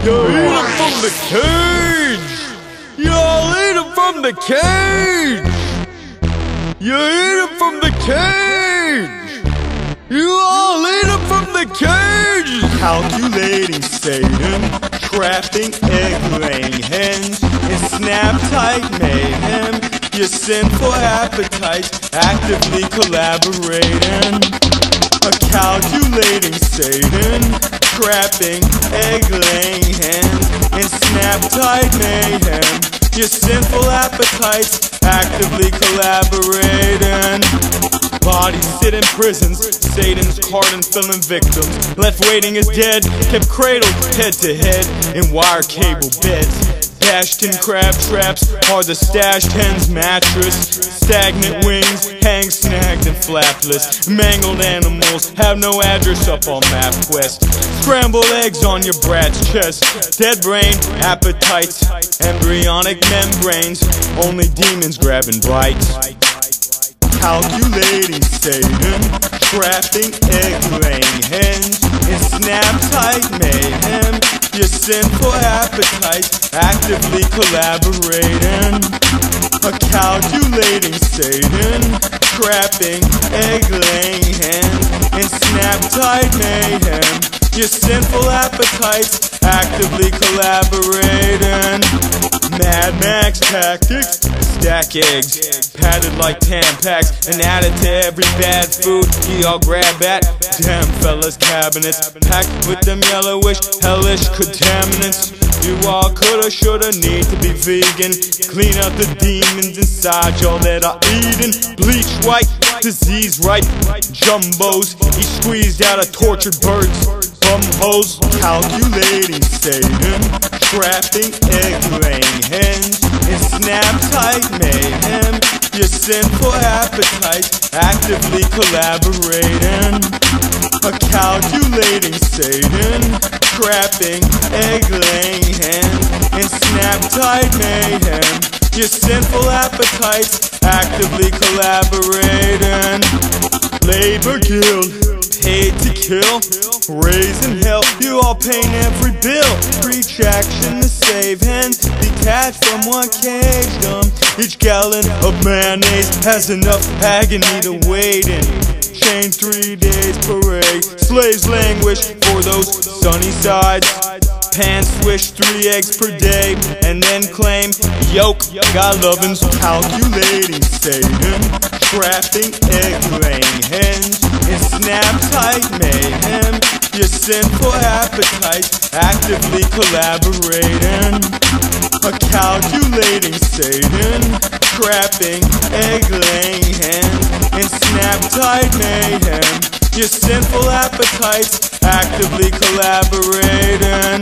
You eat him from the cage! You all eat him from the cage! You eat him from the cage! You all eat him from the cage! Calculating Satan, crafting egg-laying hens, in snap-tight mayhem. Your sinful appetites actively collaborating. A calculating Satan, crafting egg-laying hens, in snap-tight mayhem. Your sinful appetites actively collaborating. Bodies sit in prisons, Satan's cardon-filling victims, left waiting as dead, kept cradled head to head in wire cable beds. Dashed in crab traps are the stashed hen's mattress. Stagnant wings hang snagged and flapless. Mangled animals have no address up on MapQuest. Scrambled eggs on your brat's chest. Dead brain appetites, embryonic membranes. Only demons grabbing bites. Calculating Satan, crafting egg-laying hens, in snap-tight mayhem. Your sinful appetites actively collaborating. A calculating Satan, crafting egg-laying hens, in snap-tight mayhem. Your sinful appetites actively collaborating. Mad Max tactics, stack eggs, padded like Tampax, and added to every bad food you all grab at. Damn fellas cabinets, packed with them yellowish, hellish contaminants. You all coulda, shoulda, need to be vegan. Clean out the demons inside y'all that are eating. Bleach white, disease ripe, jumbos. He squeezed out of tortured birds. Hoes, calculating Satan, crafting egg-laying hens, in snap-tight mayhem. Your sinful appetites actively collaborating. A calculating Satan, crafting egg-laying hens, in snap-tight mayhem. Your sinful appetites actively collaborating. Labor guild, paid to kill, raising hell, you all paying every bill. Preach action to save hens, detached from one cagedom. Each gallon of mayonnaise has enough agony to wait in. Chained 3 days parade, slaves languish for those sunny sides. Pants swish 3 eggs per day, and then claim yoke, got lovin's. Calculating Satan, crafting egg-laying hens, in snap-tight mayhem. Your sinful appetites actively collaborating. A calculating Satan, crafting egg-laying hens, in snap-tight mayhem. Your sinful appetites actively collaborating.